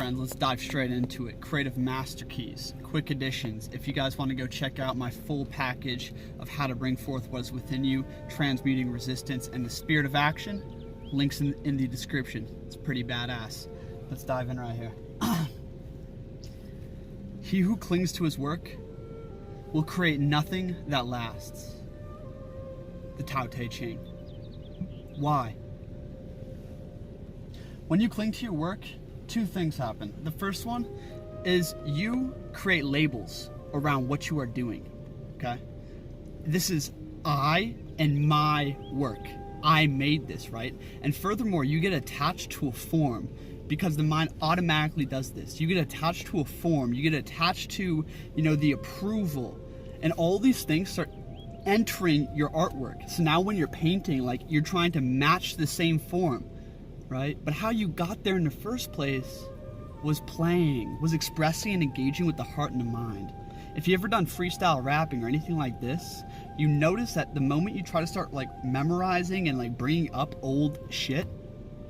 friends, let's dive straight into it. Creative master keys, quick additions. If you guys want to go check out my full package of how to bring forth what is within you, transmuting resistance and the spirit of action, links in the description. It's pretty badass. Let's dive in right here. He who clings to his work will create nothing that lasts. The Tao Te Ching. Why? When you cling to your work, two things happen. The first one is you create labels around what you are doing, okay? This is I and my work. I made this, right? And furthermore, you get attached to a form because the mind automatically does this. You get attached to a form, you get attached to, the approval, and all these things start entering your artwork. So now when you're painting, like, you're trying to match the same form, right? But how you got there in the first place was playing, was expressing and engaging with the heart and the mind. If you ever done freestyle rapping or anything like this, you notice that the moment you try to start memorizing and bringing up old shit,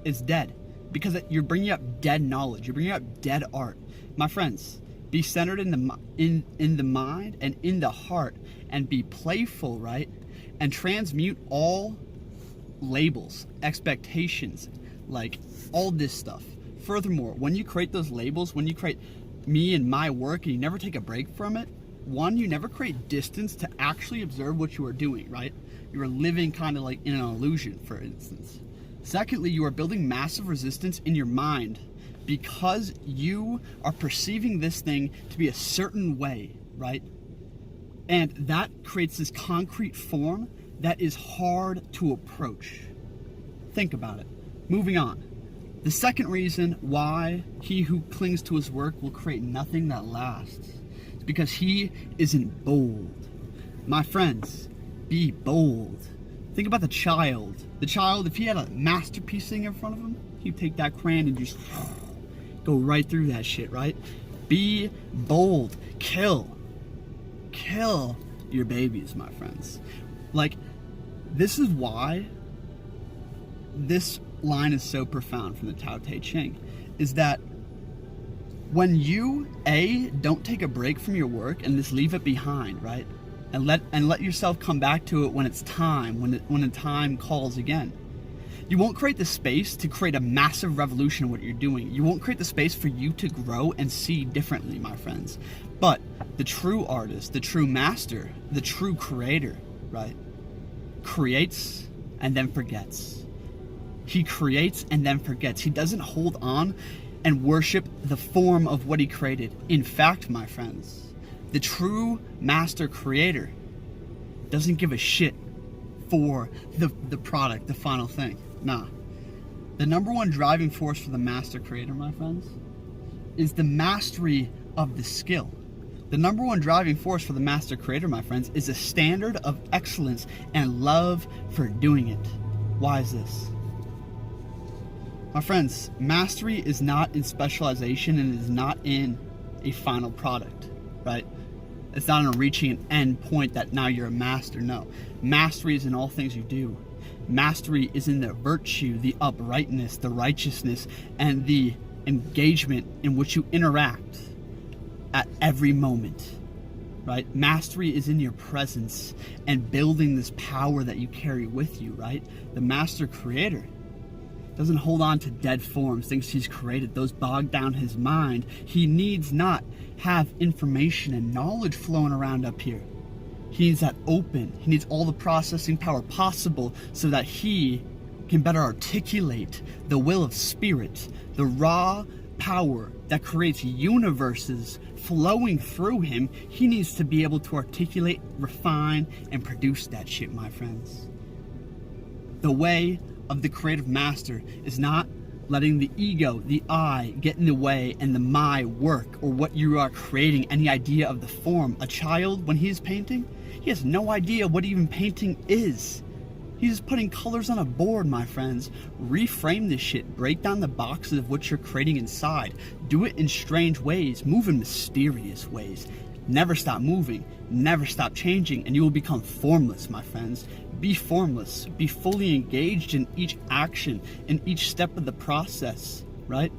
it's dead. Because you're bringing up dead knowledge, you're bringing up dead art. My friends, be centered in the mind and in the heart, and be playful, right? And transmute all labels, expectations, all this stuff. Furthermore, when you create those labels, when you create me and my work, and you never take a break from it, one, you never create distance to actually observe what you are doing, right? You are living kind of in an illusion, for instance. Secondly, you are building massive resistance in your mind because you are perceiving this thing to be a certain way, right? And that creates this concrete form that is hard to approach. Think about it. Moving on. The second reason why he who clings to his work will create nothing that lasts is because he isn't bold. My friends, be bold. Think about the child. The child, if he had a masterpiece sitting in front of him, he'd take that crayon and just go right through that shit, right? Be bold. Kill your babies, my friends. This is why this line is so profound from the Tao Te Ching, is that when you don't take a break from your work and just leave it behind, right? And let yourself come back to it when it's time, when the time calls again. You won't create the space to create a massive revolution in what you're doing. You won't create the space for you to grow and see differently, my friends. But the true artist, the true master, the true creator, right, creates and then forgets. He creates and then forgets. He doesn't hold on and worship the form of what he created. In fact, my friends, the true master creator doesn't give a shit for the product, the final thing. Nah. The number one driving force for the master creator, my friends, is the mastery of the skill. The number one driving force for the master creator, my friends, is a standard of excellence and love for doing it. Why is this? My friends, mastery is not in specialization and is not in a final product, right? It's not in reaching an end point that now you're a master. No. Mastery is in all things you do. Mastery is in the virtue, the uprightness, the righteousness, and the engagement in which you interact at every moment, right? Mastery is in your presence and building this power that you carry with you, right? The master creator doesn't hold on to dead forms, things he's created. Those bog down his mind. He needs not have information and knowledge flowing around up here. He needs that open. He needs all the processing power possible so that he can better articulate the will of spirit, the raw power that creates universes flowing through him. He needs to be able to articulate, refine, and produce that shit, my friends. The way of the creative master is not letting the ego, the I, get in the way and the my work or what you are creating, any idea of the form. A child, when he's painting, he has no idea what even painting is. He's just putting colors on a board, my friends. Reframe this shit. Break down the boxes of what you're creating inside. Do it in strange ways. Move in mysterious ways. Never stop moving. Never stop changing. And you will become formless, my friends. Be formless. Be fully engaged in each action, in each step of the process, right?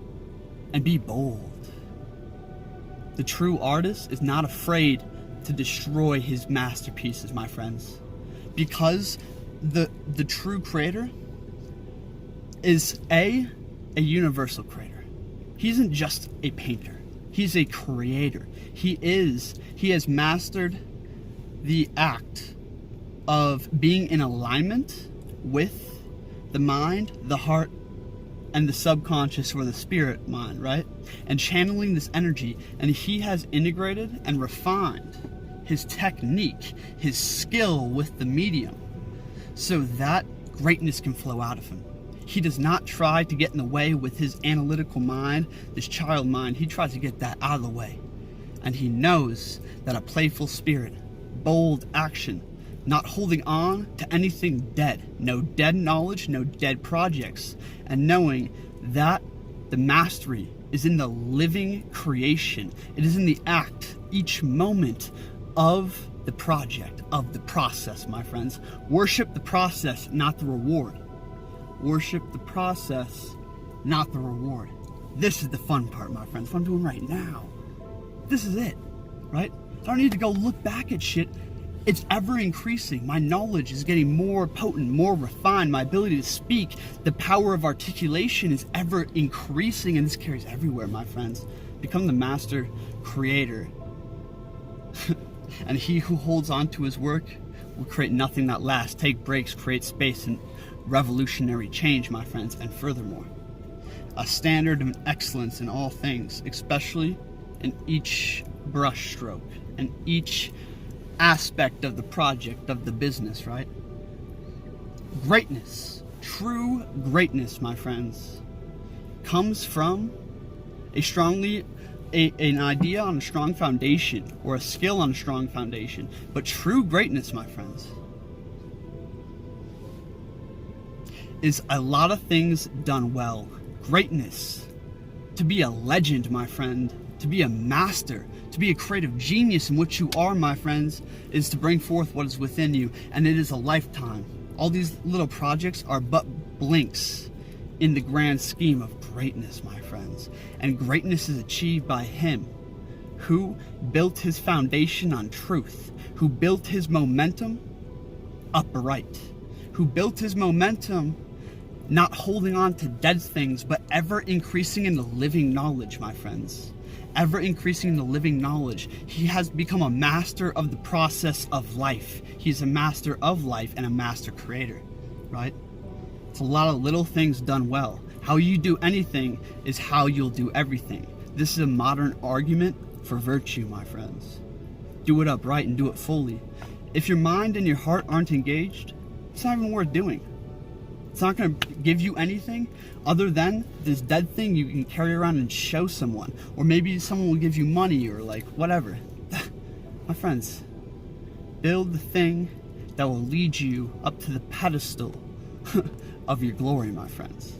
and be bold. The true artist is not afraid to destroy his masterpieces, my friends, because the true creator is a universal creator. He isn't just a painter. He's a creator. He has mastered the act of being in alignment with the mind, the heart, and the subconscious or the spirit mind, right? And channeling this energy, and he has integrated and refined his technique, his skill with the medium, so that greatness can flow out of him. He does not try to get in the way with his analytical mind, this child mind. He tries to get that out of the way. And he knows that a playful spirit, bold action, not holding on to anything dead, no dead knowledge, no dead projects, and knowing that the mastery is in the living creation. It is in the act, each moment of the project, of the process, my friends. Worship the process, not the reward. Worship the process, not the reward. This is the fun part, my friends. What I'm doing right now. This is it, right? I don't need to go look back at shit. It's ever increasing. My knowledge is getting more potent, more refined. My ability to speak, the power of articulation is ever increasing, and this carries everywhere, my friends. Become the master creator. And he who holds on to his work will create nothing that lasts, take breaks, create space, and revolutionary change, my friends. And furthermore, a standard of excellence in all things, especially in each brush stroke and each aspect of the project, of the business, right? Greatness, true greatness, my friends, comes from an idea on a strong foundation, or a skill on a strong foundation. But true greatness, my friends, is a lot of things done well. Greatness, to be a legend, my friend, to be a master, to be a creative genius in what you are, my friends, is to bring forth what is within you, and it is a lifetime. All these little projects are but blinks in the grand scheme of greatness, my friends. And greatness is achieved by him who built his foundation on truth, who built his momentum upright, who built his momentum not holding on to dead things, but ever increasing in the living knowledge, my friends. Ever increasing in the living knowledge. He has become a master of the process of life. He's a master of life and a master creator, right? It's a lot of little things done well. How you do anything is how you'll do everything. This is a modern argument for virtue, my friends. Do it upright and do it fully. If your mind and your heart aren't engaged, it's not even worth doing. It's not going to give you anything other than this dead thing you can carry around and show someone. Or maybe someone will give you money or like whatever. My friends, build the thing that will lead you up to the pedestal of your glory, my friends.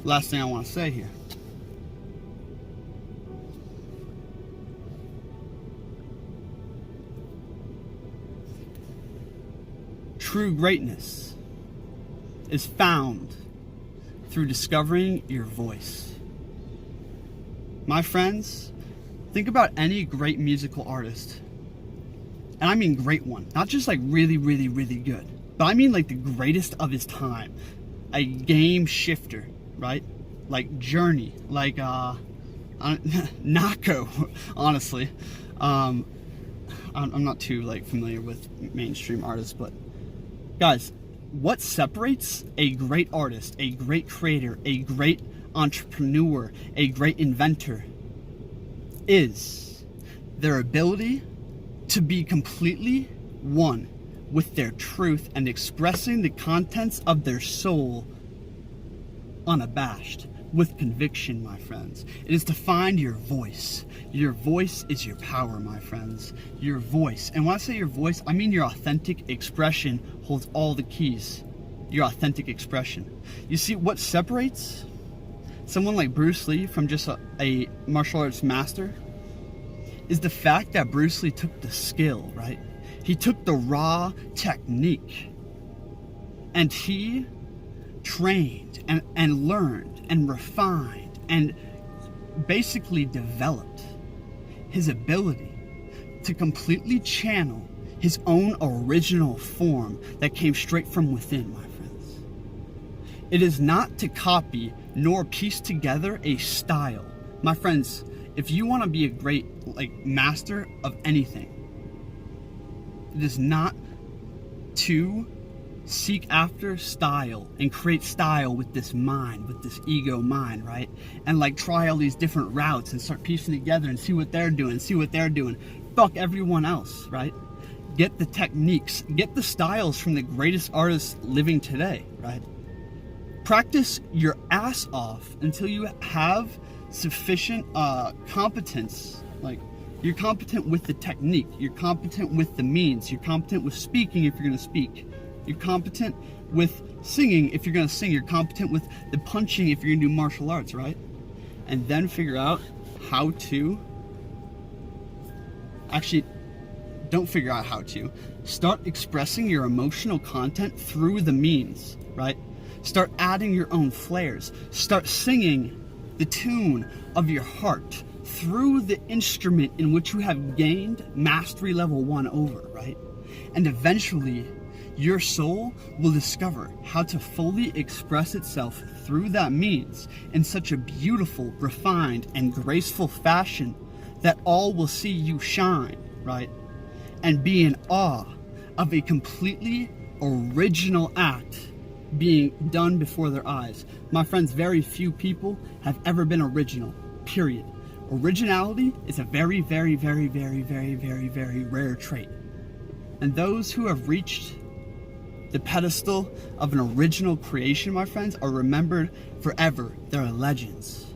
Last thing I want to say here. True greatness is found through discovering your voice. My friends, think about any great musical artist. And I mean great one. Not just like really, really, really good. But I mean like the greatest of his time. A game shifter, right? Like Journey, like Nako, honestly. I'm not too like familiar with mainstream artists, but guys, what separates a great artist, a great creator, a great entrepreneur, a great inventor is their ability to be completely one with their truth and expressing the contents of their soul unabashed, with conviction, my friends. It is to find your voice. Your voice is your power, my friends. Your voice. And when I say your voice, I mean your authentic expression holds all the keys. Your authentic expression. You see, what separates someone like Bruce Lee from just a martial arts master is the fact that Bruce Lee took the skill, right? He took the raw technique and he trained and learned and refined and basically developed his ability to completely channel his own original form that came straight from within, my friends. It is not to copy nor piece together a style. My friends, if you want to be a great master of anything, it is not to seek after style and create style with this mind, with this ego mind, right? And try all these different routes and start piecing together and see what they're doing, Fuck everyone else, right? Get the techniques, get the styles from the greatest artists living today, right? Practice your ass off until you have sufficient competence. You're competent with the technique, you're competent with the means, you're competent with speaking if you're gonna speak, you're competent with singing if you're gonna sing, you're competent with the punching if you're gonna do martial arts, right? And then figure out how to, actually, don't figure out how to, start expressing your emotional content through the means, right? Start adding your own flares, start singing the tune of your heart through the instrument in which you have gained mastery level 1 over, right? And eventually, your soul will discover how to fully express itself through that means in such a beautiful, refined, and graceful fashion that all will see you shine, right? And be in awe of a completely original act being done before their eyes. My friends, very few people have ever been original, period. Originality is a very, very, very, very, very, very, very rare trait. And those who have reached the pedestal of an original creation, my friends, are remembered forever. They're legends.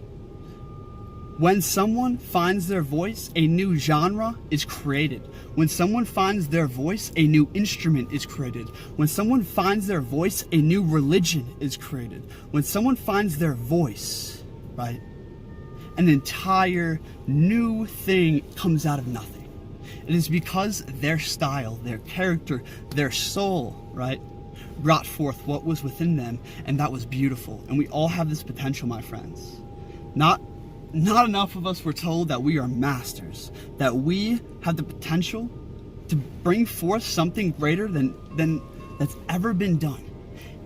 When someone finds their voice, a new genre is created. When someone finds their voice, a new instrument is created. When someone finds their voice, a new religion is created. When someone finds their voice, right, an entire new thing comes out of nothing. It is because their style, their character, their soul, right, brought forth what was within them, and that was beautiful. And we all have this potential, my friends. Not enough of us were told that we are masters, that we have the potential to bring forth something greater than that's ever been done.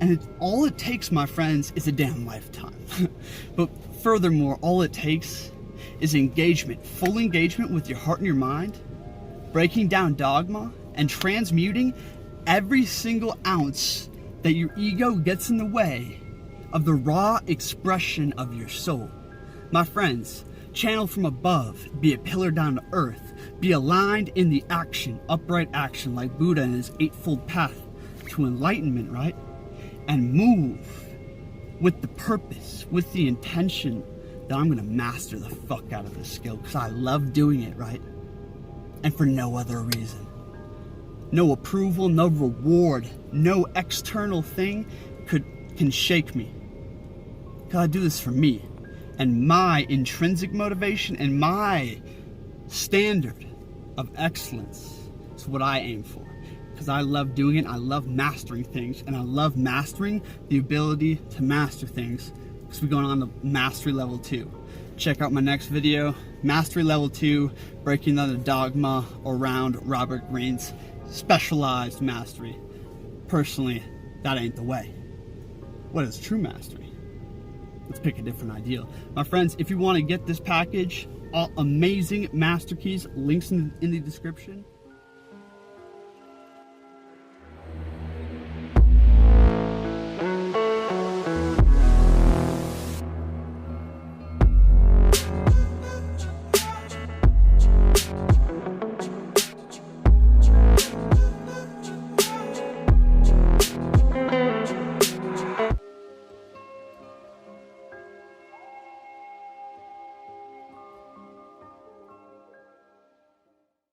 And all it takes, my friends, is a damn lifetime. But furthermore, all it takes is engagement, full engagement with your heart and your mind, breaking down dogma and transmuting every single ounce that your ego gets in the way of the raw expression of your soul. My friends, channel from above, be a pillar down to earth, be aligned in the action, upright action, like Buddha in his eightfold path to enlightenment, right? And move with the purpose, with the intention that I'm gonna master the fuck out of this skill because I love doing it, right? And for no other reason. No approval, no reward, no external thing can shake me. Because I do this for me and my intrinsic motivation and my standard of excellence is what I aim for. Because I love doing it, I love mastering things, and I love mastering the ability to master things because we're going on to Mastery Level 2. Check out my next video, Mastery Level 2, breaking down the dogma around Robert Greene's specialized mastery. Personally, that ain't the way. What is true mastery? Let's pick a different ideal. My friends, if you want to get this package, all amazing master keys, links in the description.